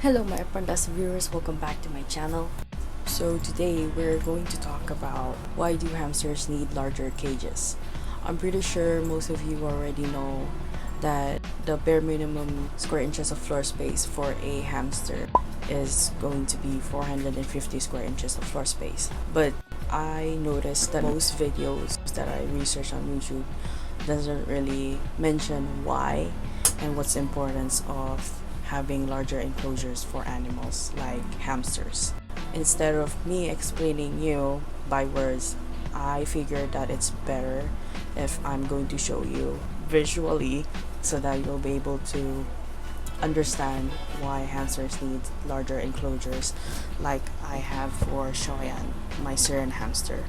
Hello my Pandas viewers, welcome back to my channel. So today we're going to talk about why do hamsters need larger cages. I'm pretty sure most of you already know that the bare minimum square inches of floor space for a hamster is going to be 450 square inches of floor space. But I noticed that most videos that I research on YouTube doesn't really mention why and what's the importance of having larger enclosures for animals like hamsters. Instead of me explaining you by words, I figured that it's better if I'm going to show you visually so that you'll be able to understand why hamsters need larger enclosures like I have for Shoyan, my Syrian hamster,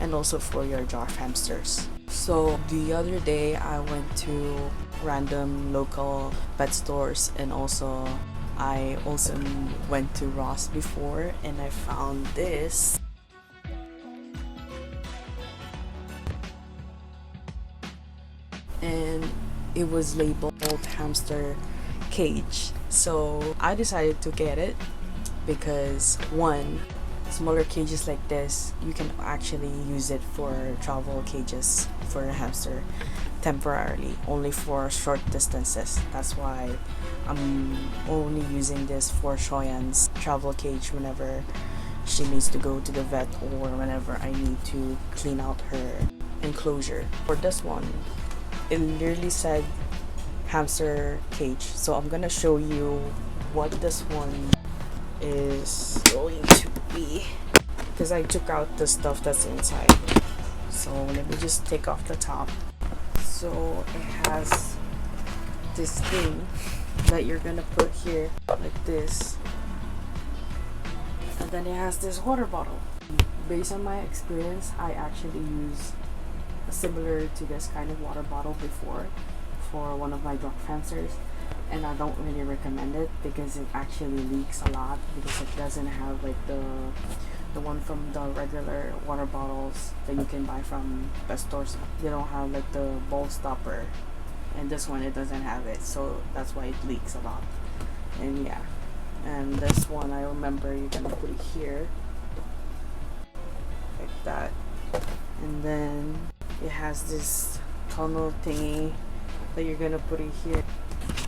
and also for your dwarf hamsters. So the other day I went to random local pet stores, and I also went to Ross before, and I found this. And it was labeled hamster cage. So I decided to get it because one, smaller cages like this, you can actually use it for travel cages for a hamster temporarily, only for short distances. That's why I'm only using this for Shoyan's travel cage whenever she needs to go to the vet or whenever I need to clean out her enclosure. For this one, it literally said hamster cage, so I'm gonna show you what this one is going to be because I took out the stuff that's inside. So let me just take off the top. So it has this thing that you're gonna put here like this, and then it has this water bottle. Based on my experience, I actually use a similar to this kind of water bottle before for one of my dog hamsters, and I don't really recommend it because it actually leaks a lot because it doesn't have like the one from the regular water bottles that you can buy from pet stores. They don't have like the bowl stopper, and this one it doesn't have it, so that's why it leaks a lot. And yeah, and this one I remember you're gonna put it here like that, and then it has this tunnel thingy that you're gonna put it here,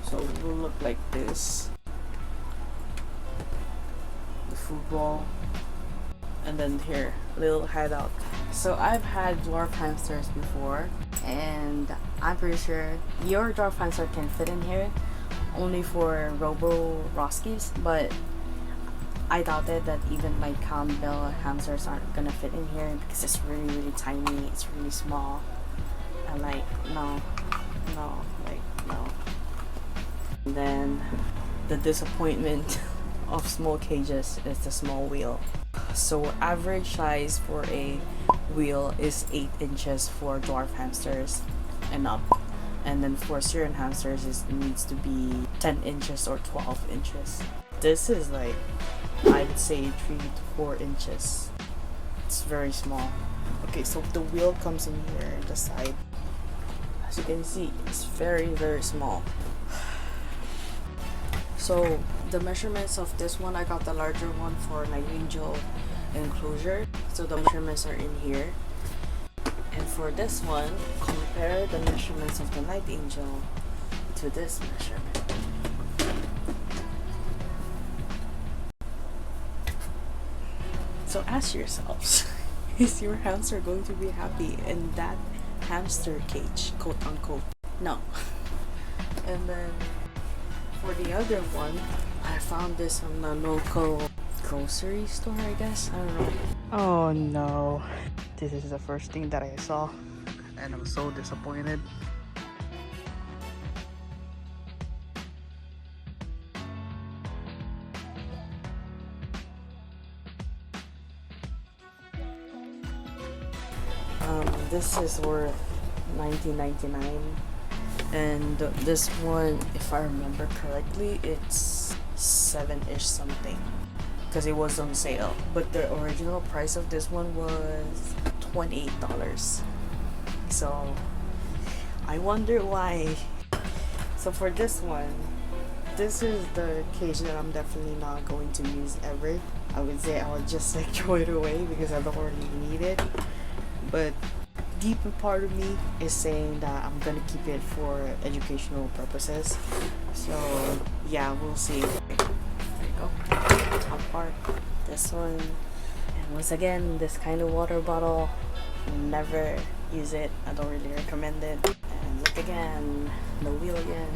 so it will look like this, the food bowl, and then here little hideout. So I've had dwarf hamsters before, and I'm pretty sure your dwarf hamster can fit in here only for robo roskies, but I doubted that even my Campbell hamsters aren't gonna fit in here because it's really tiny, it's really small. I'm like, no. And then the disappointment of small cages is the small wheel. So average size for a wheel is 8 inches for dwarf hamsters and up, and then for Syrian hamsters it needs to be 10 inches or 12 inches. This is like, I would say 3 to 4 inches. It's very small. Okay, so the wheel comes in here on the side. As you can see, it's very small. So the measurements of this one, I got the larger one for Night Angel enclosure, so the measurements are in here. And for this one, compare the measurements of the Night Angel to this measurement. So ask yourselves, is your hamster going to be happy in that hamster cage, quote unquote? No. And then for the other one, I found this on the local grocery store, I guess. I don't know. Oh no. This is the first thing that I saw, and I'm so disappointed. This is worth $19.99, and this one, if I remember correctly, it's 7-ish something because it was on sale, but the original price of this one was $28. So I wonder why. So for this one, this is the cage that I'm definitely not going to use ever. I would say I'll just like throw it away because I don't really need it. But deeper part of me is saying that I'm gonna keep it for educational purposes. So yeah, we'll see. There you go. Top part. This one. And once again, this kind of water bottle. Never use it. I don't really recommend it. And look again. The wheel again.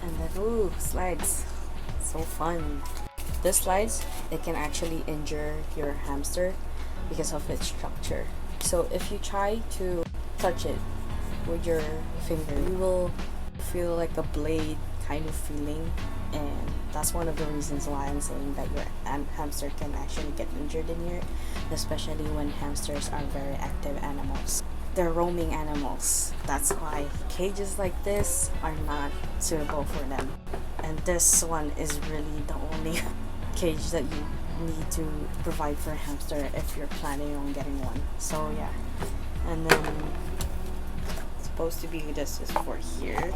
And then ooh, slides. So fun. The slides, it can actually injure your hamster because of its structure. So if you try to touch it with your finger, you will feel like a blade kind of feeling, and that's one of the reasons why I'm saying that your hamster can actually get injured in here, especially when hamsters are very active animals. They're roaming animals. That's why cages like this are not suitable for them. And this one is really the only cage that you need to provide for a hamster if you're planning on getting one. So yeah, and then it's supposed to be, this is for here.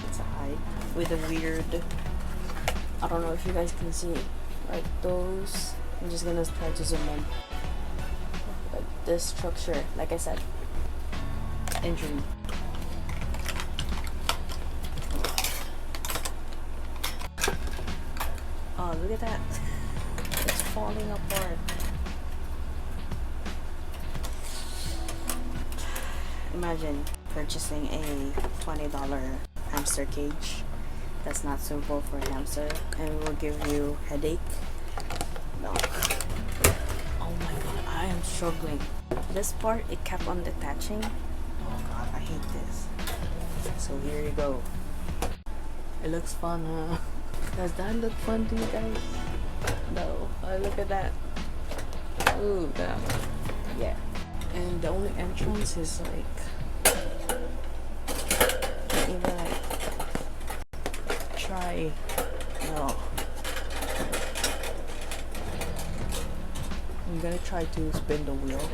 It's a hide with a weird, I don't know if you guys can see like those. I'm just gonna try to zoom in. Like this structure, like I said, injury. Oh, look at that. It's falling apart. Imagine purchasing a $20 hamster cage that's not suitable for a hamster and it will give you headache. No. Oh my god, I am struggling. This part, it kept on detaching. Oh god, I hate this. So here you go. It looks fun, huh? Does that look fun to you guys? No. Oh, look at that. Ooh, damn. Yeah. And the only entrance is like, even like try. No. I'm gonna try to spin the wheel.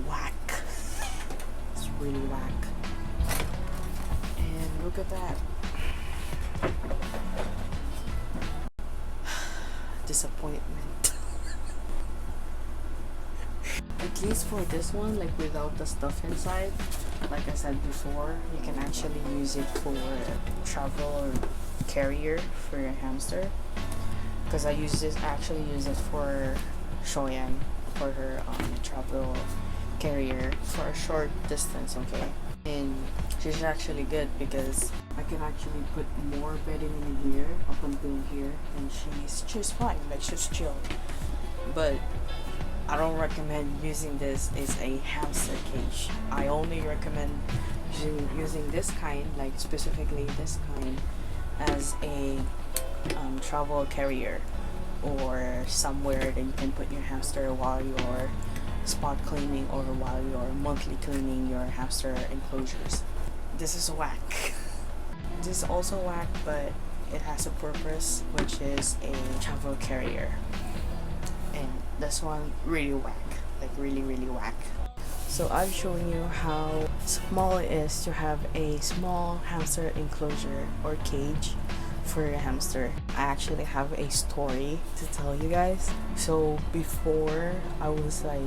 Whack. It's really whack. And look at that. Disappointment. At least for this one, like without the stuff inside, like I said before, you can actually use it for travel or carrier for your hamster. Because I actually use it for Shoyan, for her travel carrier for a short distance, okay? And she's actually good because I can actually put more bedding in here up until here, and she's fine, like she's chill. But I don't recommend using this as a hamster cage. I only recommend using this kind, like specifically this kind, as a travel carrier or somewhere that you can put your hamster while you're spot cleaning or while you're monthly cleaning your hamster enclosures. This is whack. This is also whack, but it has a purpose, which is a travel carrier. And this one really whack, like really whack. So I've shown you how small it is to have a small hamster enclosure or cage for a hamster. I actually have a story to tell you guys. So before, I was like,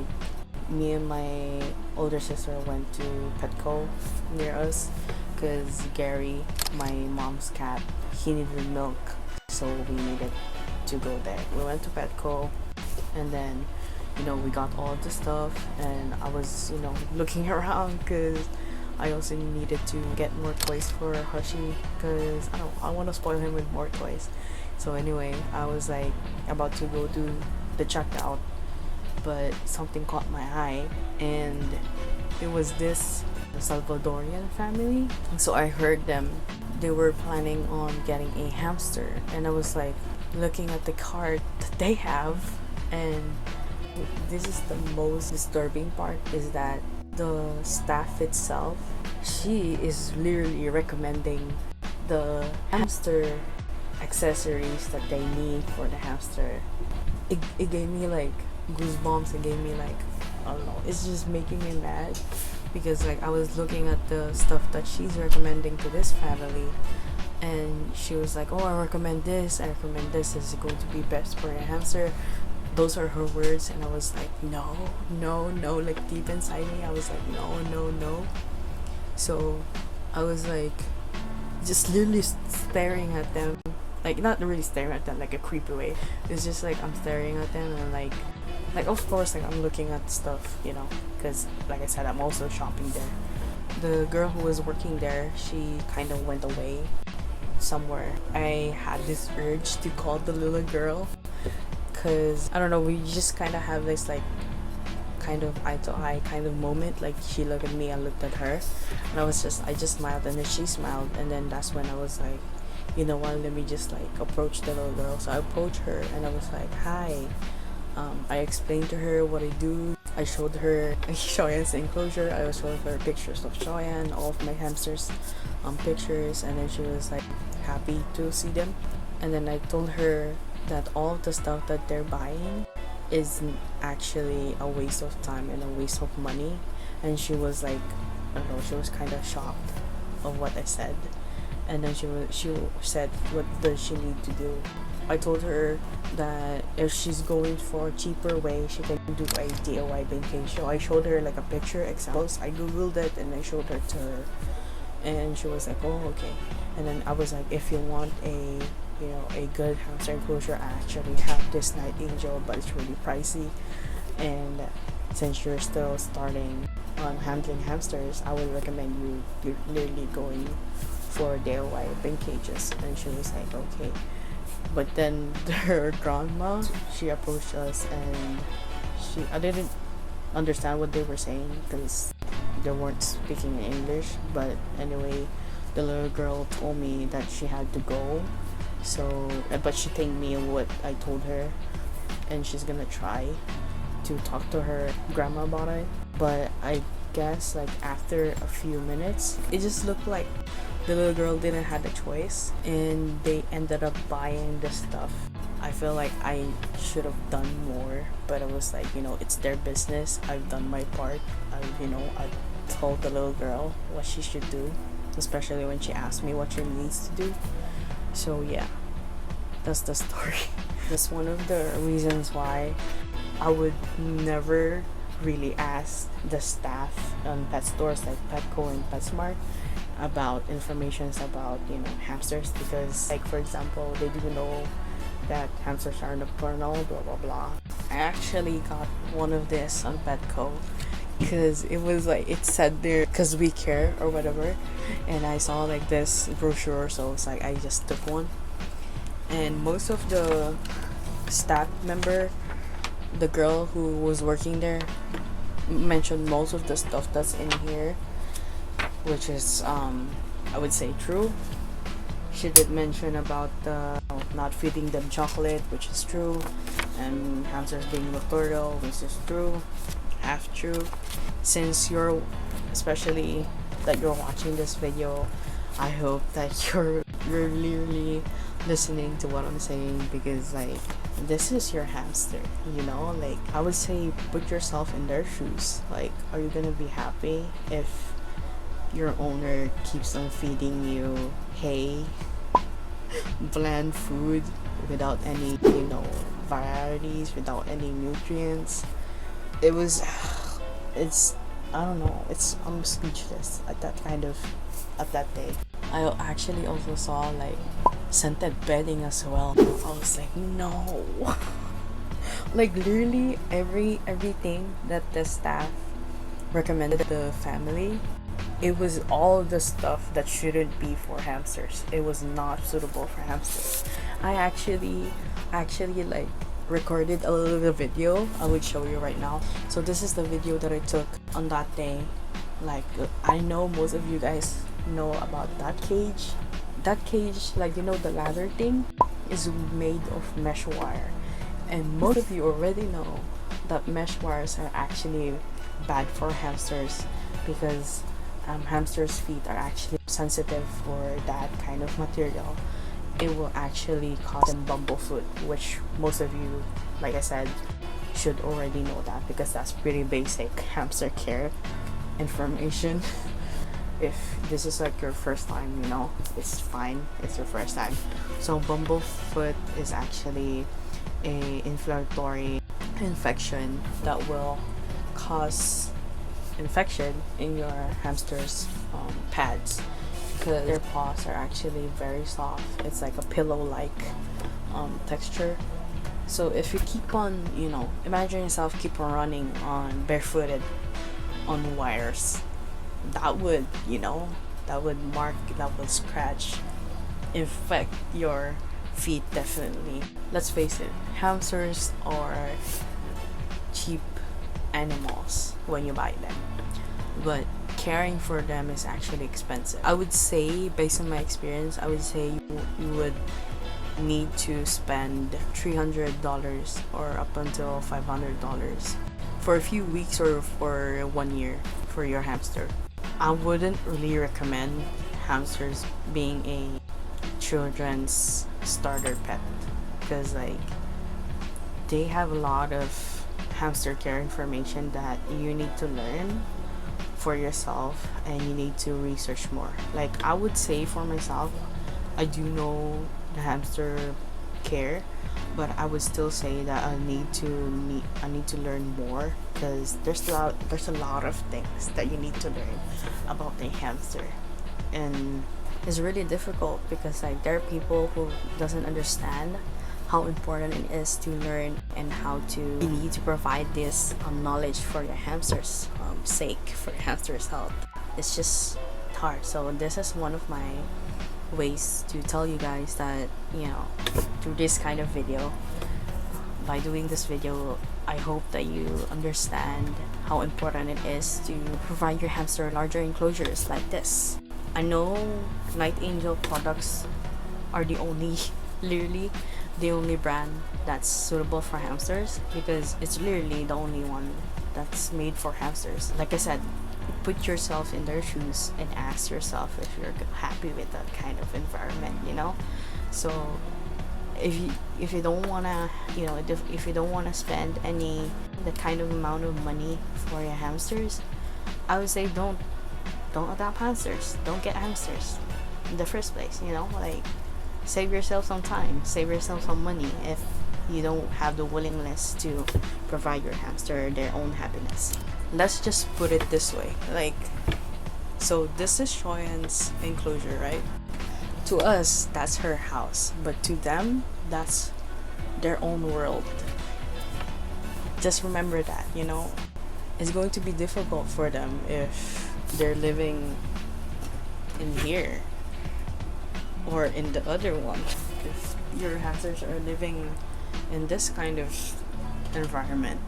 me and my older sister went to Petco near us because Gary, my mom's cat, he needed milk, so we needed to go there. We went to Petco, and then we got all the stuff, and I was looking around because I also needed to get more toys for Hushi because I want to spoil him with more toys. So anyway, I was like about to go do the checkout, but something caught my eye, and it was this Salvadorian family. So I heard they were planning on getting a hamster, and I was like looking at the cart that they have, and this is the most disturbing part, is that the staff itself, she is literally recommending the hamster accessories that they need for the hamster. It gave me like goosebumps. It gave me like, I don't know, it's just making me mad because like I was looking at the stuff that she's recommending to this family, and she was like, oh, I recommend this, this is going to be best for a hamster. Those are her words, and I was like, no, no, no. Like deep inside me, I was like, no, no, no. So I was like just literally staring at them, like not really staring at them like a creepy way. It's just like I'm staring at them, and like of course like I'm looking at stuff, you know, because like I said, I'm also shopping there. The girl who was working there, she kind of went away somewhere. I had this urge to call the little girl, because I don't know, we just kind of have this like kind of eye to eye kind of moment. Like she looked at me, I looked at her, and I just smiled, and then she smiled, and then that's when I was like, you know what, let me just like approach the little girl. So I approached her and I was like, hi. I explained to her what I do. I showed her Shoyan's enclosure. I showed her pictures of Shoyan, all of my hamsters pictures, and then she was like happy to see them. And then I told her that all of the stuff that they're buying is actually a waste of time and a waste of money. And she was like, I don't know, she was kind of shocked of what I said. And then she said, what does she need to do? I told her that if she's going for a cheaper way, she can do a DIY painting. So I showed her like a picture examples. I googled it and I showed her to her, and she was like, oh, okay. And then I was like, if you want a good hamster enclosure, I actually have this night angel, but it's really pricey, and since you're still starting on handling hamsters, I would recommend you literally going for DIY bin cages. And she was like, okay. But then her grandma, she approached us, and I didn't understand what they were saying because they weren't speaking in English. But anyway, the little girl told me that she had to go. So, but she thanked me what I told her, and she's gonna try to talk to her grandma about it. But I guess like after a few minutes, it just looked like the little girl didn't have a choice, and they ended up buying the stuff. I feel like I should have done more, but it was like, it's their business. I've done my part. I told the little girl what she should do, especially when she asked me what she needs to do. So yeah, that's the story. That's one of the reasons why I would never really ask the staff on pet stores like Petco and PetSmart about informations about hamsters, because like for example, they do know that hamsters are nocturnal, blah blah blah. I actually got one of this on Petco because it was like, it said there, because we care or whatever, and I saw like this brochure, so it's like I just took one. And most of the staff member, the girl who was working there, mentioned most of the stuff that's in here, which is I would say true. She did mention about not feeding them chocolate, which is true, and hamsters being nocturnal, which is true, half true. Since you're, especially that you're watching this video, I hope that you're really listening to what I'm saying, because like this is your hamster, like I would say put yourself in their shoes. Like, are you gonna be happy if your owner keeps on feeding you hay, bland food without any varieties, without any nutrients? I don't know, I'm speechless at that day. I actually also saw like scented bedding as well. I was like, no. Like literally everything that the staff recommended the family, it was all the stuff that shouldn't be for hamsters. It was not suitable for hamsters. I actually like recorded a little video. I would show you right now. So this is the video that I took on that day. Like, I know most of you guys know about that cage. That cage, like, the ladder thing is made of mesh wire, and most of you already know that mesh wires are actually bad for hamsters, because hamsters' feet are actually sensitive for that kind of material. It will actually cause them bumblefoot, which most of you, like I said, should already know that, because that's pretty basic hamster care. information. If this is like your first time, it's fine, it's your first time. So bumblefoot is actually a inflammatory infection that will cause infection in your hamster's pads, because their paws are actually very soft. It's like a pillow-like texture. So if you keep on, imagine yourself keep on running on barefooted on wires, that would mark, that would scratch, infect your feet definitely. Let's face it, hamsters are cheap animals when you buy them, but caring for them is actually expensive. I would say, based on my experience, I would say you would need to spend $300 or up until $500 for a few weeks or for 1 year for your hamster. I wouldn't really recommend hamsters being a children's starter pet, because they have a lot of hamster care information that you need to learn for yourself, and you need to research more. I would say for myself, I do know the hamster care, but I would still say that I need to learn more, because there's a lot of things that you need to learn about a hamster, and it's really difficult because there are people who doesn't understand how important it is to learn, and you need to provide this knowledge for your hamster's sake, for your hamster's health. It's just hard. So this is one of my ways to tell you guys that, through this kind of video, by doing this video, I hope that you understand how important it is to provide your hamster larger enclosures like this. I know Night Angel products are literally the only brand that's suitable for hamsters, because it's literally the only one that's made for hamsters. Like I said, put yourself in their shoes and ask yourself if you're happy with that kind of environment, So if you don't wanna if you don't wanna spend the kind of amount of money for your hamsters, I would say don't adopt hamsters. Don't get hamsters in the first place. Save yourself some time, save yourself some money if you don't have the willingness to provide your hamster their own happiness. Let's just put it this way, so this is Shoyan's enclosure, right? To us, that's her house, but to them, that's their own world. Just remember that, it's going to be difficult for them if they're living in here or in the other one. If your hamsters are living in this kind of environment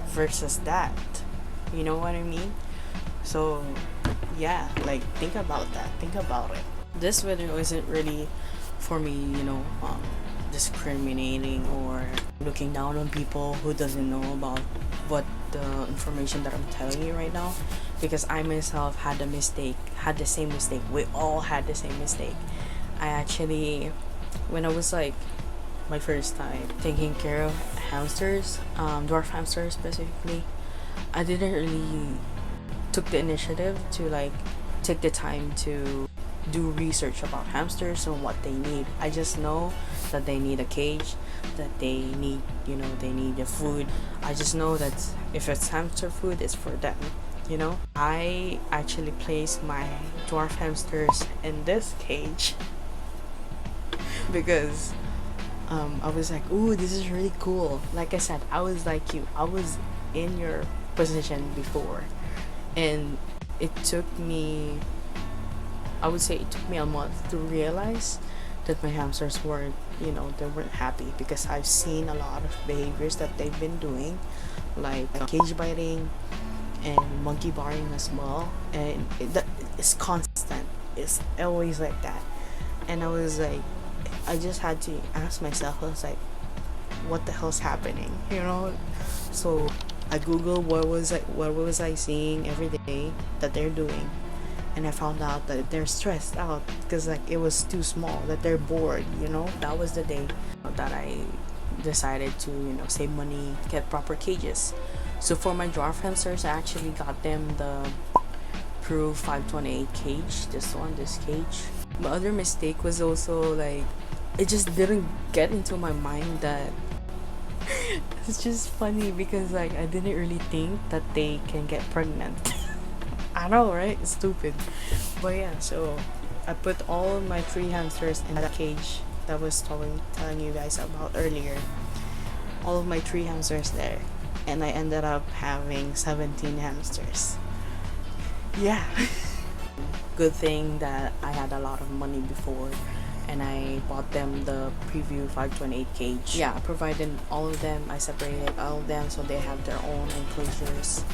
versus that, you know what I mean? So yeah, think about that, think about it. This video isn't really for me, discriminating or looking down on people who doesn't know about what the information that I'm telling you right now, because I myself had the same mistake. We all had the same mistake. I actually, when I was my first time taking care of hamsters, dwarf hamsters specifically, I didn't really took the initiative to take the time to do research about hamsters and what they need. I just know that they need a cage, that they need the food. I just know that if it's hamster food, it's for them. I actually placed my dwarf hamsters in this cage because I was like, ooh, this is really cool. Like I said, I was like you. I was in your position before, and it took me, I would say it took me a month to realize that my hamsters weren't, they weren't happy, because I've seen a lot of behaviors that they've been doing, like cage biting and monkey barring as well, and it's constant. It's always like that. And I was like, I just had to ask myself, I was like, what the hell's happening, So I googled what was I seeing every day that they're doing, and I found out that they're stressed out because it was too small, that they're bored. That was the day that I decided to save money, get proper cages. So for my dwarf hamsters, I actually got them the Crew 528 cage. This cage. My other mistake was also like, it just didn't get into my mind that it's just funny because like I didn't really think that they can get pregnant. I know, right? It's stupid. But yeah, so I put all my 3 hamsters in that cage that was telling you guys about earlier. All of my 3 hamsters there, and I ended up having 17 hamsters. Yeah. Good thing that I had a lot of money before and I bought them the preview 528 cage. Yeah, I provided all of them. I separated all of them so they have their own enclosures.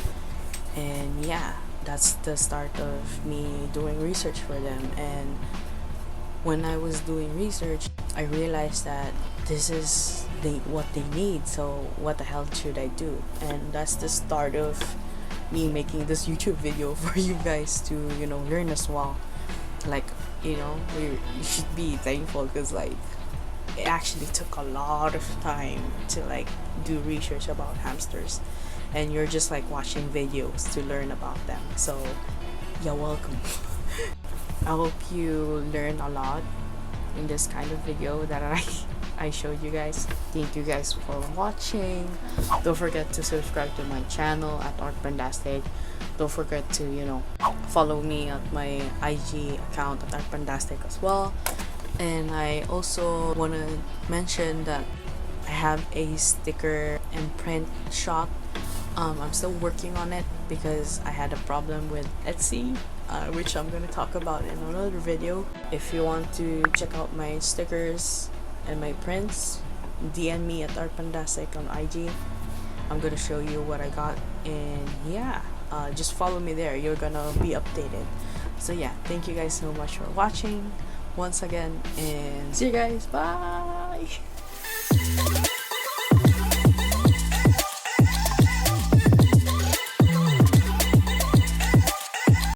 And yeah, that's the start of me doing research for them. And when I was doing research, I realized that this is what they need, so what the hell should I do? And that's the start of me making this YouTube video for you guys to, you know, learn as well. Like, you know, you should be thankful because like it actually took a lot of time to like do research about hamsters, and you're just like watching videos to learn about them. So you're welcome. I hope you learn a lot in this kind of video that I showed you guys. Thank you guys for watching. Don't forget to subscribe to my channel at ArtPandasTique. Don't forget to, you know, follow me at my IG account at ArtPandasTique as well. And I also want to mention that I have a sticker and print shop. I'm still working on it because I had a problem with Etsy, which I'm going to talk about in another video. If you want to check out my stickers and my prints, DM me at ArtPandasTique on IG. I'm going to show you what I got, and yeah, just follow me there. You're going to be updated. So yeah, thank you guys so much for watching once again, and see you guys. Bye.